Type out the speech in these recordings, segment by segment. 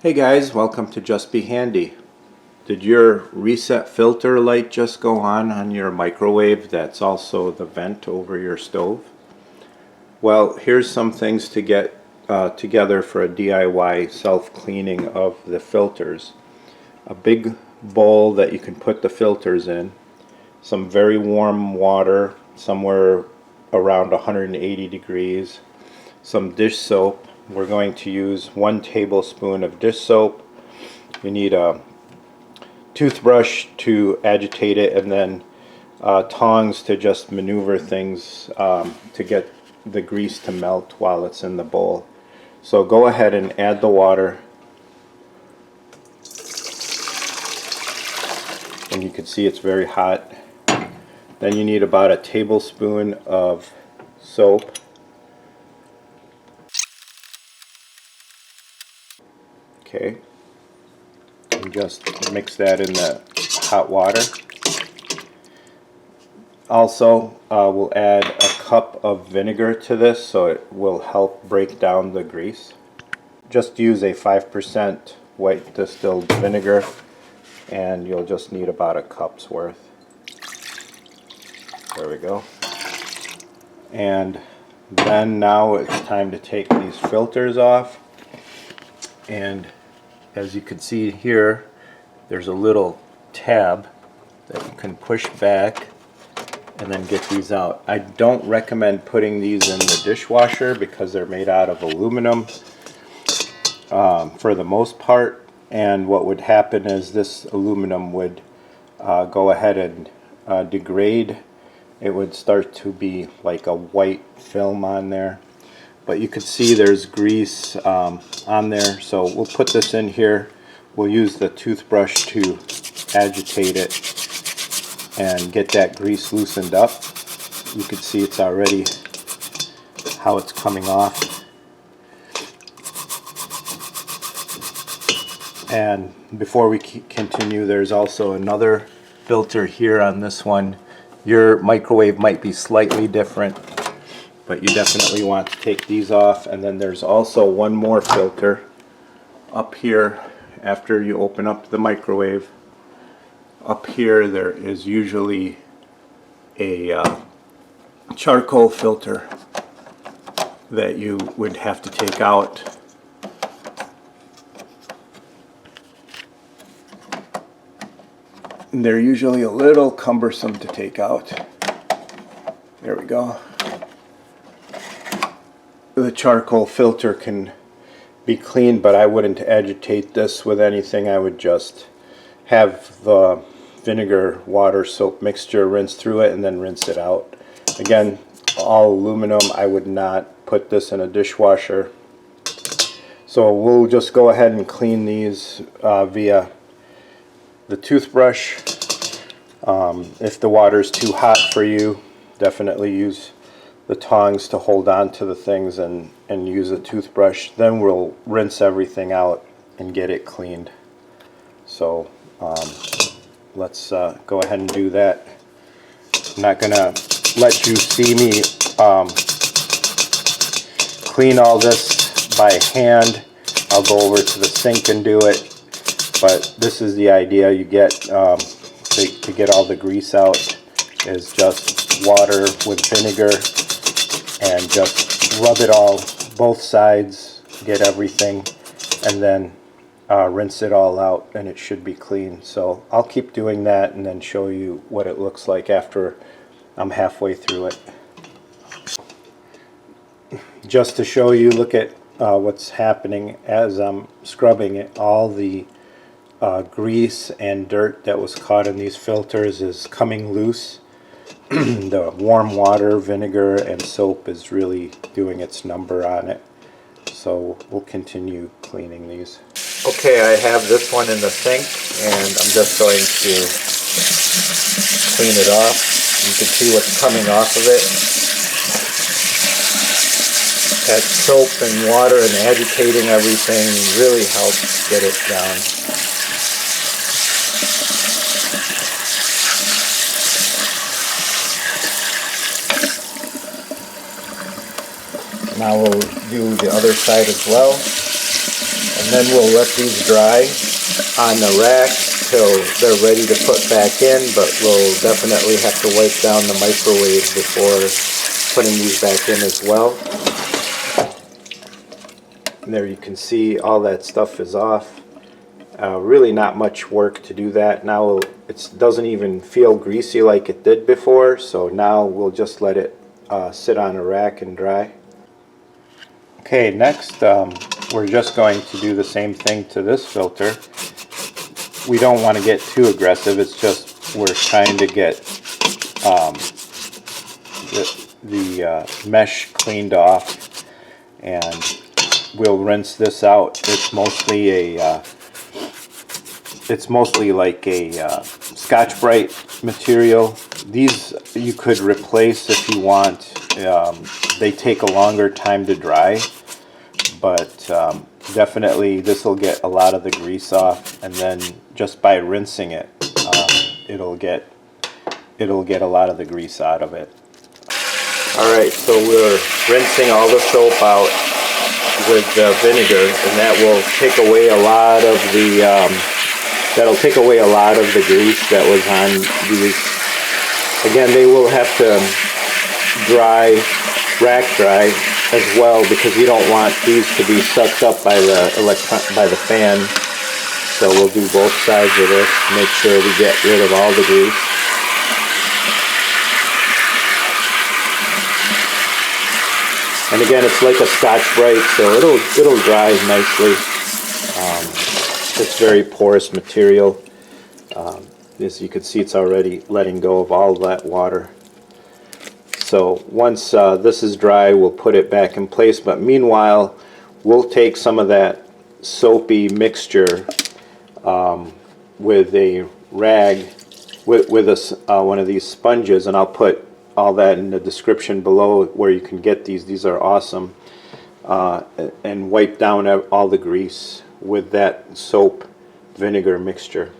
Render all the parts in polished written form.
Hey guys, welcome to Just Be Handy. Did your reset filter light just go on your microwave that's also the vent over your stove? Well, here's some things to get together for a DIY self-cleaning of the filters. A big bowl that you can put the filters in, some very warm water, somewhere around 180 degrees, some dish soap. We're going to use 1 tablespoon of dish soap. You need a toothbrush to agitate it, and then tongs to just maneuver things to get the grease to melt while it's in the bowl. So go ahead and add the water, and you can see it's very hot. Then you need about a tablespoon of soap. Okay, and just mix that in the hot water. Also, we'll add a cup of vinegar to this so it will help break down the grease. Just use a 5% white distilled vinegar, and you'll just need about a cup's worth. There we go. And then now it's time to take these filters off. And as you can see here, there's a little tab that you can push back and then get these out. I don't recommend putting these in the dishwasher because they're made out of aluminum for the most part, and what would happen is this aluminum would go ahead and degrade. It would start to be like a white film on there. But you can see there's grease on there, so we'll put this in here. We'll use the toothbrush to agitate it and get that grease loosened up. You can see it's already how it's coming off. And before we continue, there's also another filter here on this one. Your microwave might be slightly different, but you definitely want to take these off. And then there's also one more filter up here after you open up the microwave. Up here there is usually a charcoal filter that you would have to take out. And they're usually a little cumbersome to take out. There we go. The charcoal filter can be cleaned, but I wouldn't agitate this with anything. I would just have the vinegar water soap mixture, rinse through it, and then rinse it out. Again, all aluminum. I would not put this in a dishwasher. So we'll just go ahead and clean these via the toothbrush. If the water is too hot for you, definitely use the tongs to hold on to the things and use a toothbrush. Then we'll rinse everything out and get it cleaned. So let's go ahead and do that. I'm not gonna let you see me clean all this by hand. I'll go over to the sink and do it, but this is the idea. You get to get all the grease out is just water with vinegar and just rub it all, both sides, get everything, and then rinse it all out, and it should be clean. So I'll keep doing that and then show you what it looks like after I'm halfway through it. Just to show you, look at what's happening as I'm scrubbing it. All the grease and dirt that was caught in these filters is coming loose. The warm water, vinegar, and soap is really doing its number on it. So we'll continue cleaning these. Okay, I have this one in the sink, and I'm just going to clean it off. You can see what's coming off of it. That soap and water and agitating everything really helps get it down. Now we'll do the other side as well. And then we'll let these dry on the rack till they're ready to put back in, but we'll definitely have to wipe down the microwave before putting these back in as well. And there you can see all that stuff is off. Really not much work to do that. Now it doesn't even feel greasy like it did before, so now we'll just let it sit on a rack and dry. Okay, next we're just going to do the same thing to this filter. We don't want to get too aggressive, it's just we're trying to get the mesh cleaned off, and we'll rinse this out. It's mostly like a Scotch-Brite material. These you could replace if you want. They take a longer time to dry, but definitely this will get a lot of the grease off, and then just by rinsing it, it'll get a lot of the grease out of it. Alright, so we're rinsing all the soap out with vinegar, and that will take away a lot of the grease that was on these. Again, they will have to rack dry as well, because you don't want these to be sucked up by the fan. So we'll do both sides of this, make sure we get rid of all the grease. And again, it's like a Scotch-Brite, so it'll dry nicely. It's very porous material. As you can see, it's already letting go of all that water. So once this is dry, we'll put it back in place. But meanwhile, we'll take some of that soapy mixture with a rag, with one of these sponges, and I'll put all that in the description below where you can get these. These are awesome. And wipe down all the grease with that soap vinegar mixture.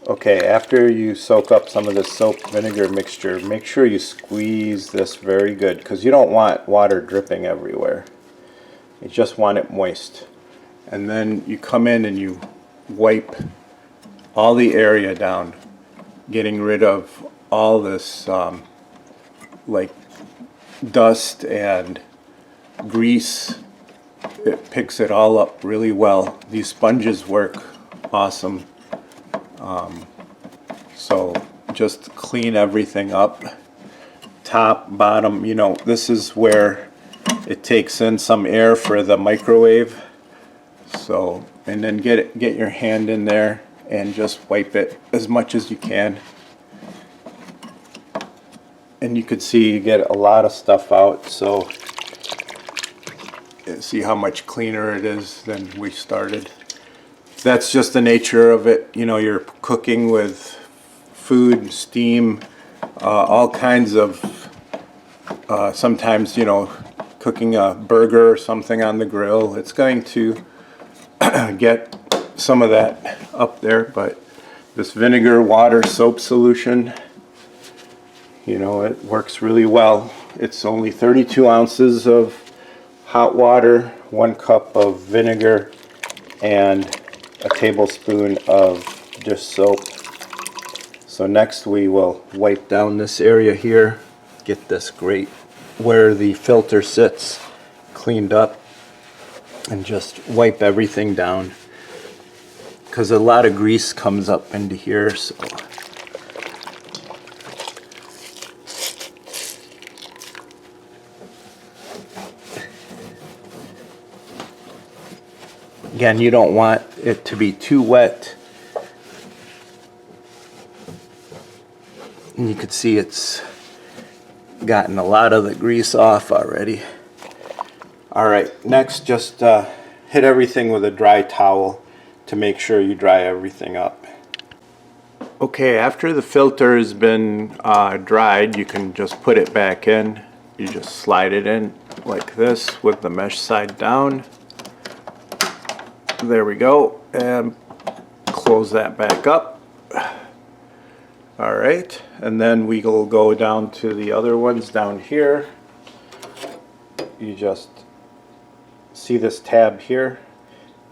Okay, after you soak up some of the soap vinegar mixture, make sure you squeeze this very good, because you don't want water dripping everywhere. You just want it moist. And then you come in and you wipe all the area down, getting rid of all this like dust and grease. It picks it all up really well. These sponges work awesome. So just clean everything up, top, bottom. You know, this is where it takes in some air for the microwave. So, and then get your hand in there and just wipe it as much as you can. And you could see you get a lot of stuff out. So see how much cleaner it is than we started. That's just the nature of it. You know, you're cooking with food, steam, all kinds of, sometimes, you know, cooking a burger or something on the grill, it's going to get some of that up there. But this vinegar water soap solution, you know, it works really well. It's only 32 ounces of hot water, 1 cup of vinegar, and a tablespoon of dish soap. So next we will wipe down this area here, get this grate where the filter sits cleaned up, and just wipe everything down, because a lot of grease comes up into here. So again, you don't want it to be too wet. And you can see it's gotten a lot of the grease off already. Alright, next just hit everything with a dry towel to make sure you dry everything up. Okay, after the filter has been dried, you can just put it back in. You just slide it in like this with the mesh side down. There we go, and close that back up. Alright, and then we will go down to the other ones down here. You just see this tab here?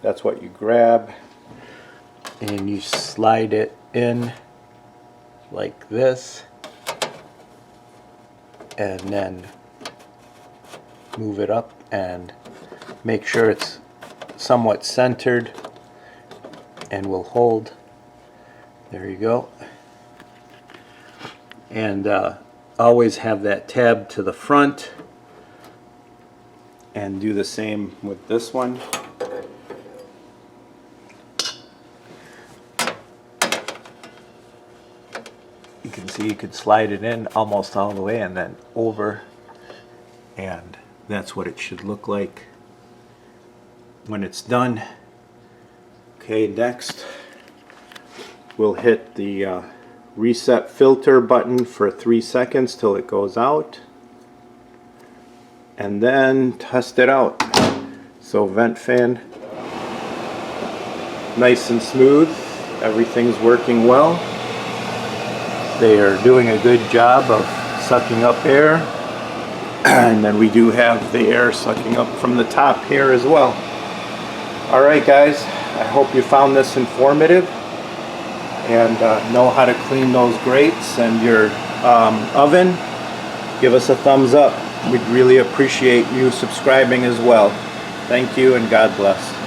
That's what you grab, and you slide it in like this, and then move it up and make sure it's somewhat centered and will hold. There you go. And always have that tab to the front, and do the same with this one. You can see you could slide it in almost all the way and then over, and that's what it should look like when it's done. Okay, next we'll hit the reset filter button for 3 seconds till it goes out, and then test it out. So vent fan, nice and smooth, everything's working well. They are doing a good job of sucking up air, and then we do have the air sucking up from the top here as well. Alright guys, I hope you found this informative and know how to clean those grates and your oven. Give us a thumbs up. We'd really appreciate you subscribing as well. Thank you and God bless.